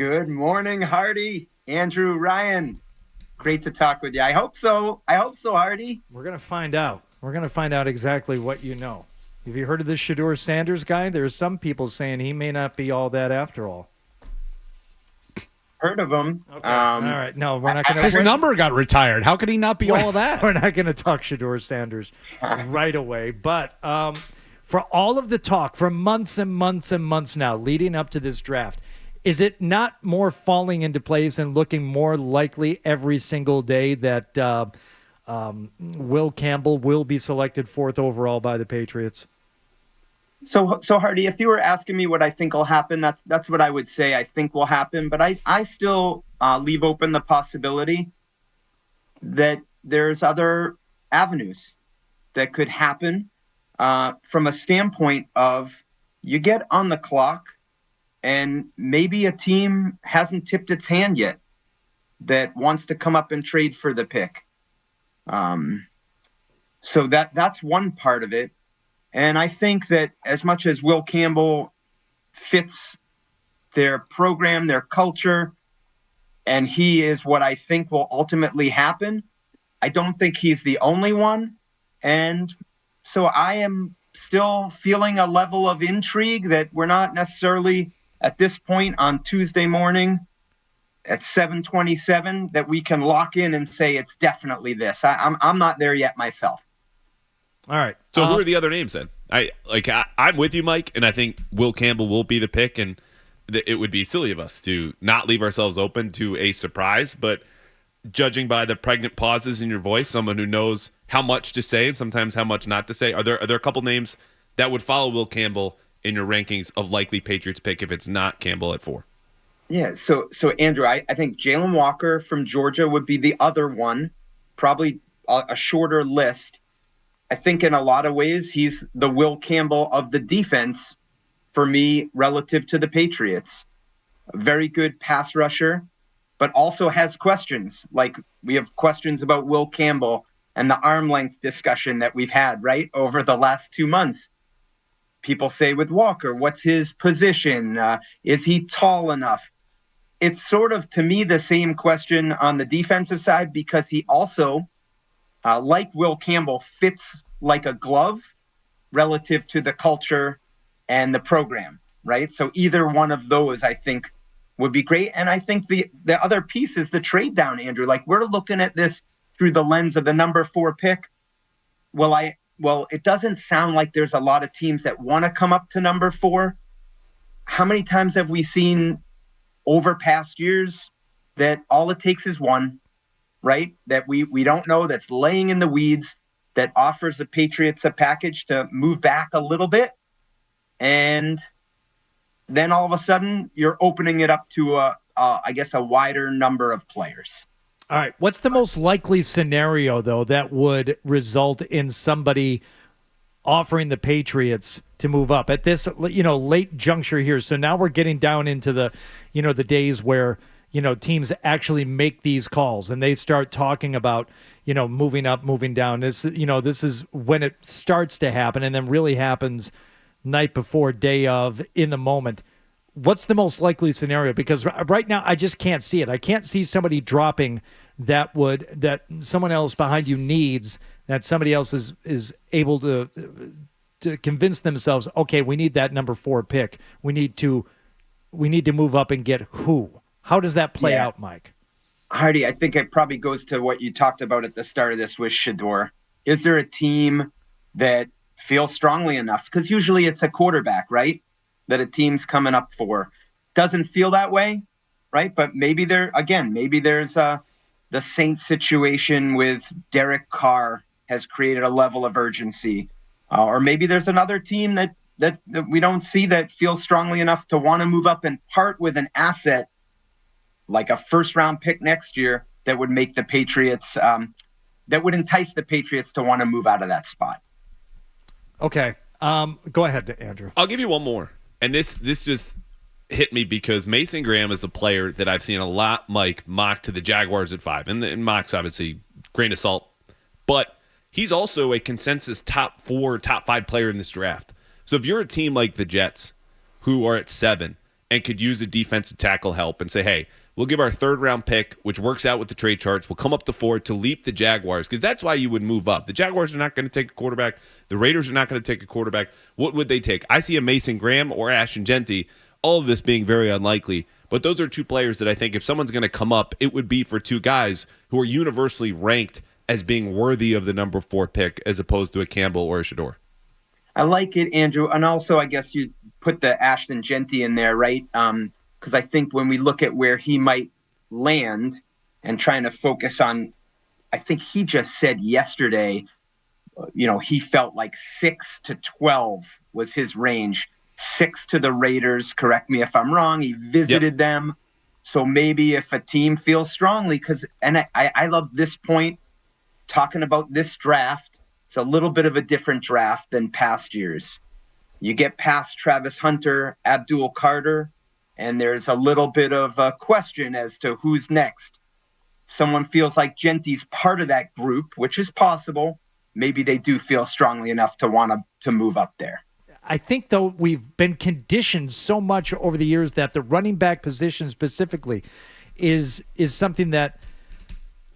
Good morning, Hardy. Andrew, Ryan. Great to talk with you. I hope so. Hardy. We're going to find out. We're going to find out exactly what you know. Have you heard of this Shedeur Sanders guy? There's some people saying he may not be all that after all. Heard of him. Okay. All right. No, we're not going to. His number got retired. How could he not be all of that? We're not going to talk Shedeur Sanders right away. But for all of the talk for months and months and months now leading up to this draft, is it not more falling into place and looking more likely every single day that Will Campbell will be selected 4th overall by the Patriots? So Hardy, if you were asking me what I think will happen, that's what I would say I think will happen. But I still leave open the possibility that there's other avenues that could happen from a standpoint of you get on the clock and maybe a team hasn't tipped its hand yet that wants to come up and trade for the pick. So that's one part of it. And I think that as much as Will Campbell fits their program, their culture, and he is what I think will ultimately happen, I don't think he's the only one. And so I am still feeling a level of intrigue that we're not necessarily at this point on Tuesday morning at 7:27 that we can lock in and say it's definitely this. I'm not there yet myself. All right. So who are the other names then? I'm with you, Mike, and I think Will Campbell will be the pick, and it would be silly of us to not leave ourselves open to a surprise. But judging by the pregnant pauses in your voice, someone who knows how much to say and sometimes how much not to say, are there a couple names that would follow Will Campbell in your rankings of likely Patriots pick if it's not Campbell at 4? Yeah, so Andrew, I think Jalen Walker from Georgia would be the other one, probably a shorter list. I think in a lot of ways, he's the Will Campbell of the defense for me relative to the Patriots. A very good pass rusher, but also has questions. Like we have questions about Will Campbell and the arm length discussion that we've had, right, over the last 2 months. People say with Walker, what's his position? Is he tall enough? It's sort of, to me, the same question on the defensive side because he also, like Will Campbell, fits like a glove relative to the culture and the program, right? So either one of those, I think, would be great. And I think the other piece is the trade down, Andrew. Like we're looking at this through the lens of the number 4 pick. Well, it doesn't sound like there's a lot of teams that want to come up to number 4. How many times have we seen over past years that all it takes is one, right? That we don't know, that's laying in the weeds, that offers the Patriots a package to move back a little bit. And then all of a sudden you're opening it up to a wider number of players. All right. What's the most likely scenario, though, that would result in somebody offering the Patriots to move up at this, late juncture here? So now we're getting down into the, the days where, teams actually make these calls and they start talking about, moving up, moving down. This is when it starts to happen and then really happens night before, day of, in the moment. What's the most likely scenario? Because right now I just can't see it. I can't see somebody dropping that someone else behind you needs, that somebody else is able to convince themselves, okay, we need that number 4 pick. We need to move up and get who? How does that play out, Mike? Hardy, I think it probably goes to what you talked about at the start of this with Shedeur. Is there a team that feels strongly enough? Because usually it's a quarterback, right, that a team's coming up for. Doesn't feel that way, right? But maybe there's the Saints situation with Derek Carr has created a level of urgency. Or maybe there's another team that we don't see that feels strongly enough to want to move up and part with an asset like a first-round pick next year that would make the Patriots, that would entice the Patriots to want to move out of that spot. Okay. Go ahead, Andrew. I'll give you one more. And this just hit me because Mason Graham is a player that I've seen a lot, Mike, mocked to the Jaguars at 5. And mock's obviously grain of salt. But he's also a consensus top 4, top 5 player in this draft. So if you're a team like the Jets, who are at 7, and could use a defensive tackle help and say, hey, we'll give our third-round pick, which works out with the trade charts. We'll come up to 4 to leap the Jaguars, because that's why you would move up. The Jaguars are not going to take a quarterback. The Raiders are not going to take a quarterback. What would they take? I see a Mason Graham or Ashton Genty, all of this being very unlikely. But those are two players that I think if someone's going to come up, it would be for two guys who are universally ranked as being worthy of the number 4 pick as opposed to a Campbell or a Shedeur. I like it, Andrew. And also, I guess you put the Ashton Genty in there, right? Because I think when we look at where he might land and trying to focus on, I think he just said yesterday, he felt like 6 to 12 was his range. 6 to the Raiders, correct me if I'm wrong. He visited them. So maybe if a team feels strongly, and I love this point, talking about this draft, it's a little bit of a different draft than past years. You get past Travis Hunter, Abdul Carter, and there's a little bit of a question as to who's next. Someone feels like Genty's part of that group, which is possible. Maybe they do feel strongly enough to want to move up there. I think, though, we've been conditioned so much over the years that the running back position specifically is something that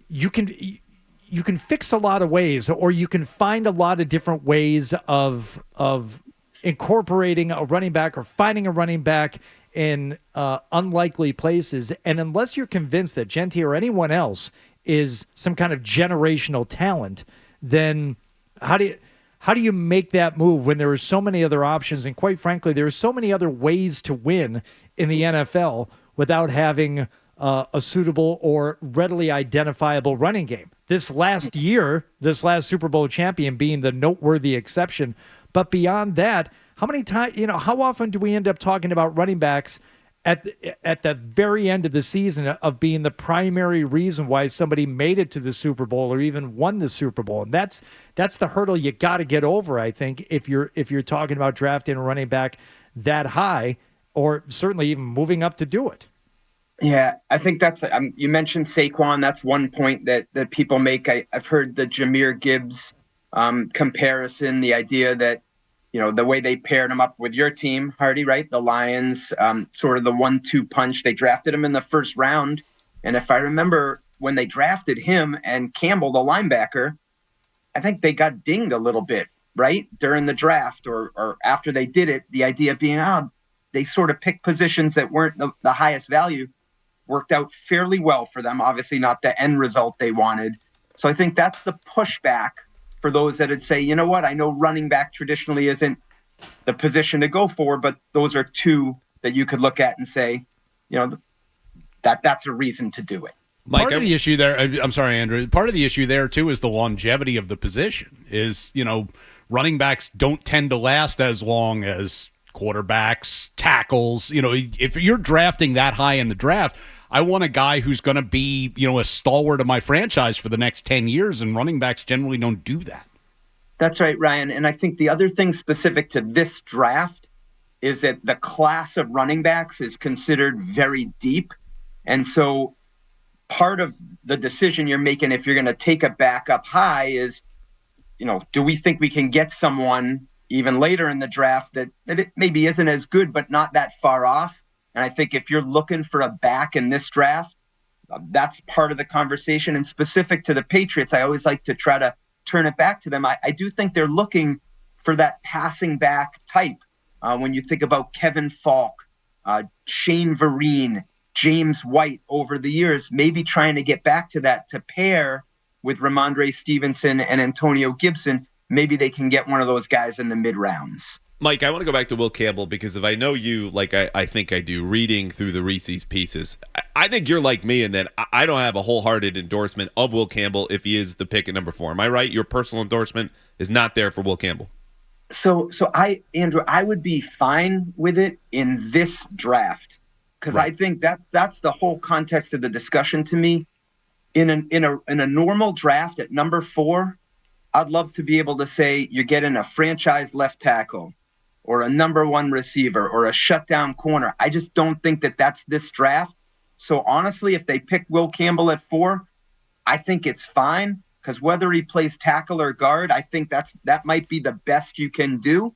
you can fix a lot of ways, or you can find a lot of different ways of incorporating a running back or finding a running back in unlikely places. And unless you're convinced that Genty or anyone else is some kind of generational talent, then how do you make that move when there are so many other options? And quite frankly, there are so many other ways to win in the NFL without having a suitable or readily identifiable running game. This last Super Bowl champion being the noteworthy exception. But beyond that, how many times, how often do we end up talking about running backs at the very end of the season of being the primary reason why somebody made it to the Super Bowl or even won the Super Bowl? And that's the hurdle you got to get over, I think, if you're talking about drafting a running back that high, or certainly even moving up to do it. Yeah, I think that's you mentioned Saquon. That's one point that people make. I've heard the Jahmyr Gibbs comparison, the idea that the way they paired him up with your team, Hardy, right? The Lions, sort of the 1-2 punch. They drafted him in the first round. And if I remember when they drafted him and Campbell, the linebacker, I think they got dinged a little bit, right? During the draft or after they did it, the idea being, they sort of picked positions that weren't the highest value. Worked out fairly well for them. Obviously not the end result they wanted. So I think that's the pushback for those that would say, you know what, I know running back traditionally isn't the position to go for, but those are two that you could look at and say, that's a reason to do it. Part of the issue there, I'm sorry, Andrew, part of the issue there, too, is the longevity of the position. Running backs don't tend to last as long as quarterbacks, tackles. If you're drafting that high in the draft, I want a guy who's going to be, a stalwart of my franchise for the next 10 years, and running backs generally don't do that. That's right, Ryan. And I think the other thing specific to this draft is that the class of running backs is considered very deep. And so part of the decision you're making if you're going to take a back up high is, do we think we can get someone even later in the draft that it maybe isn't as good, but not that far off? And I think if you're looking for a back in this draft, that's part of the conversation. And specific to the Patriots, I always like to try to turn it back to them. I do think they're looking for that passing back type. When you think about Kevin Falk, Shane Vereen, James White over the years, maybe trying to get back to that to pair with Ramondre Stevenson and Antonio Gibson, maybe they can get one of those guys in the mid rounds. Mike, I want to go back to Will Campbell because if I know you like I think I do, reading through the Reese's Pieces, I think you're like me in that I don't have a wholehearted endorsement of Will Campbell if he is the pick at number 4. Am I right? Your personal endorsement is not there for Will Campbell. So Andrew, I would be fine with it in this draft because right. I think that's the whole context of the discussion to me. In a normal draft at number 4, I'd love to be able to say you're getting a franchise left tackle or a number 1 receiver or a shutdown corner. I just don't think that that's this draft. So honestly, if they pick Will Campbell at 4, I think it's fine because whether he plays tackle or guard, I think that might be the best you can do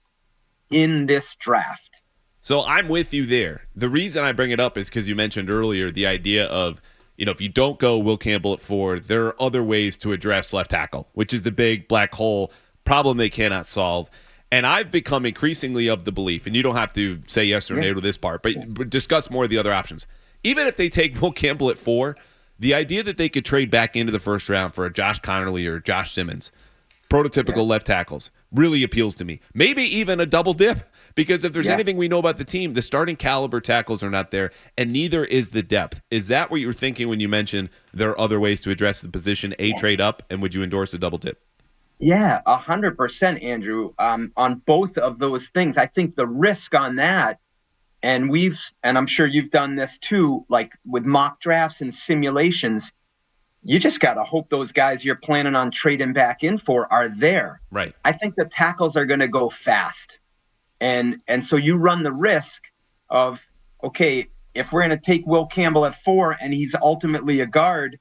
in this draft. So I'm with you there. The reason I bring it up is because you mentioned earlier the idea of, if you don't go Will Campbell at 4, there are other ways to address left tackle, which is the big black hole problem they cannot solve. And I've become increasingly of the belief, and you don't have to say yes or no to this part, but discuss more of the other options. Even if they take Will Campbell at 4, the idea that they could trade back into the first round for a Josh Connerly or Josh Simmons, prototypical left tackles, really appeals to me. Maybe even a double dip. Because if there's anything we know about the team, the starting caliber tackles are not there, and neither is the depth. Is that what you were thinking when you mentioned there are other ways to address the position, trade up, and would you endorse a double dip? Yeah, 100%, Andrew. On both of those things, I think the risk on that, and I'm sure you've done this too, like with mock drafts and simulations, you just got to hope those guys you're planning on trading back in for are there. Right. I think the tackles are going to go fast. And so you run the risk of, okay, if we're going to take Will Campbell at 4 and he's ultimately a guard,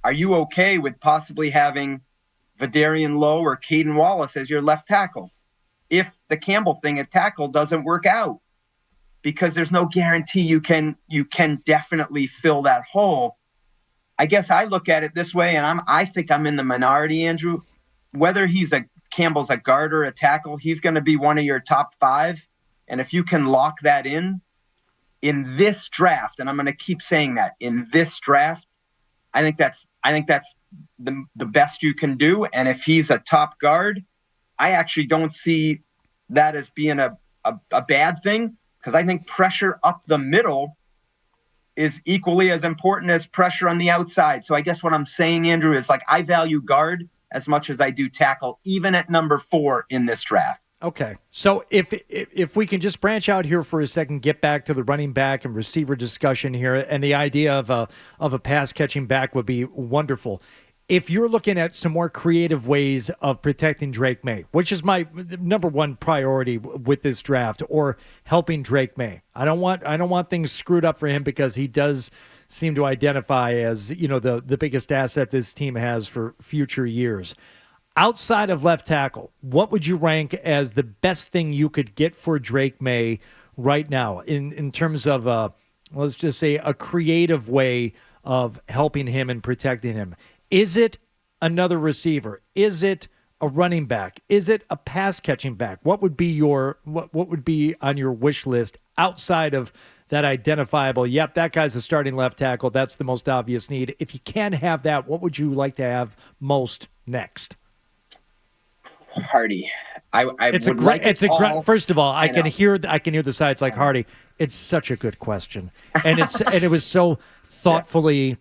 are you okay with possibly having Vidarian Lowe or Caden Wallace as your left tackle if the Campbell thing at tackle doesn't work out? Because there's no guarantee you can definitely fill that hole. I guess I look at it this way, and I think I'm in the minority, Andrew. Whether Campbell's a guard or a tackle, he's going to be one of your top 5. And if you can lock that in this draft, and I'm going to keep saying that, in this draft, I think that's the best you can do. And if he's a top guard, I actually don't see that as being a bad thing, because I think pressure up the middle is equally as important as pressure on the outside. So I guess what I'm saying, Andrew, is like I value guard as much as I do tackle, even at number 4 in this draft. Okay. So if we can just branch out here for a second, get back to the running back and receiver discussion here, and the idea of a pass catching back would be wonderful. If you're looking at some more creative ways of protecting Drake Maye, which is my number one priority with this draft, or helping Drake Maye, I don't want things screwed up for him, because he does seem to identify as, the biggest asset this team has for future years. Outside of left tackle, what would you rank as the best thing you could get for Drake Maye right now in terms of, let's just say, a creative way of helping him and protecting him? Is it another receiver? Is it a running back? Is it a pass catching back? What would be what would be on your wish list outside of that identifiable, yep, that guy's a starting left tackle, that's the most obvious need? If you can have that, what would you like to have most next? Hardy. First of all, I can hear the sides like Hardy. It's such a good question. And it was so thoughtfully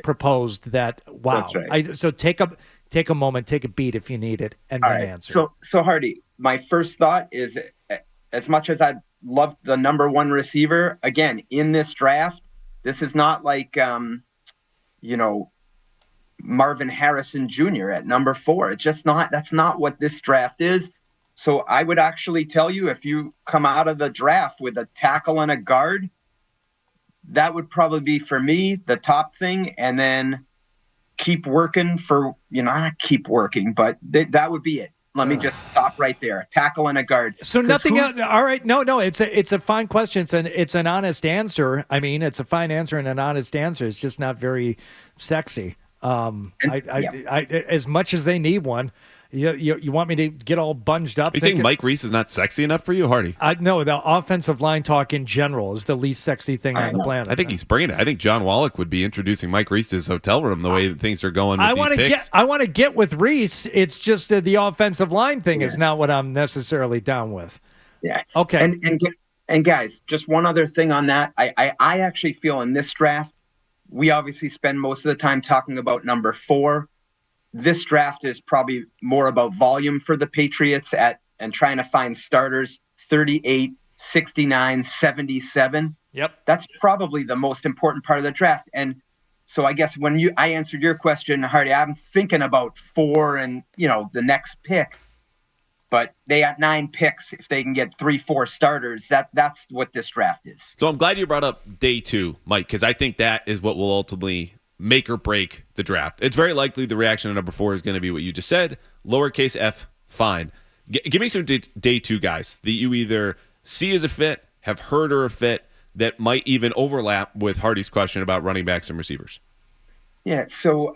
proposed that, wow. That's right. So take a moment, take a beat if you need it, and then answer. So Hardy, my first thought is, as much as I love the number 1 receiver, again, in this draft, this is not like, Marvin Harrison Jr. at number 4. It's just not, that's not what this draft is. So I would actually tell you, if you come out of the draft with a tackle and a guard, that would probably be, for me, the top thing. And then keep working for, not keep working, but that would be it. Let me just stop right there. Tackle and a guard. So nothing else. All right. No. It's a fine question. It's an honest answer. I mean, it's a fine answer and an honest answer. It's just not very sexy. As much as they need one, you want me to get all bunged up? You think Mike Reiss is not sexy enough for you, Hardy? No, the offensive line talk in general is the least sexy thing on the planet. I think he's bringing it. I think John Wallach would be introducing Mike Reiss to his hotel room the way that things are going with these picks. I want to get with Reiss. It's just the offensive line thing is not what I'm necessarily down with. Yeah. Okay. And guys, just one other thing on that. I actually feel in this draft, we obviously spend most of the time talking about number 4. This draft is probably more about volume for the Patriots and trying to find starters 38, 69, 77. Yep. That's probably the most important part of the draft. And so I guess when I answered your question, Hardy, I'm thinking about 4 and, the next pick. But they got 9 picks. If they can get 3-4 starters, that's what this draft is. So I'm glad you brought up day 2, Mike, because I think that is what will ultimately make or break the draft. It's very likely the reaction to number 4 is going to be what you just said. Lowercase f, fine. Give me some day 2 guys that you either see as a fit, have heard are a fit that might even overlap with Hardy's question about running backs and receivers? Yeah, so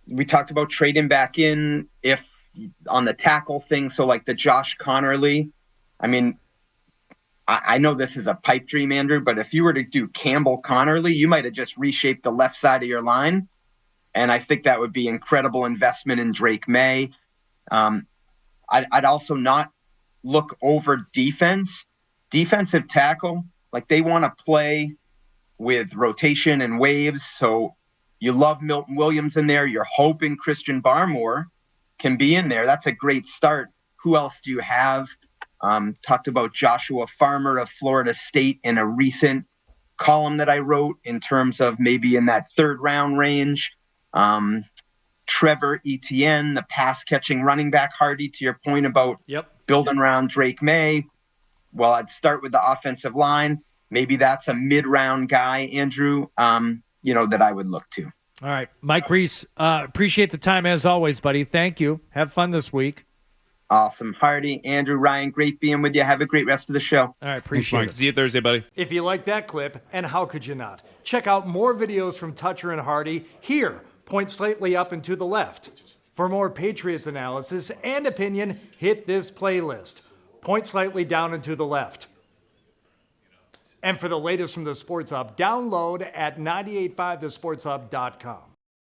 we talked about trading back in if on the tackle thing. So like the Josh Connerly, I mean, I know this is a pipe dream, Andrew, but if you were to do Campbell Connerly, you might have just reshaped the left side of your line. And I think that would be incredible investment in Drake Maye. I'd also not look over defensive tackle. Like they want to play with rotation and waves. So you love Milton Williams in there. You're hoping Christian Barmore can be in there. That's a great start. Who else do you have? Talked about Joshua Farmer of Florida State in a recent column that I wrote in terms of maybe in that third round range. Trevor Etienne, the pass catching running back. Hardy, to your point about building around Drake Maye. Well, I'd start with the offensive line. Maybe that's a mid-round guy, Andrew, that I would look to. All right. Mike Reiss, appreciate the time as always, buddy. Thank you. Have fun this week. Awesome. Hardy, Andrew, Ryan, great being with you. Have a great rest of the show. All right. Appreciate it. See you Thursday, buddy. If you like that clip, and how could you not? Check out more videos from Toucher and Hardy here. Point slightly up and to the left. For more Patriots analysis and opinion, hit this playlist. Point slightly down and to the left. And for the latest from the Sports Hub, download at 985thesportshub.com.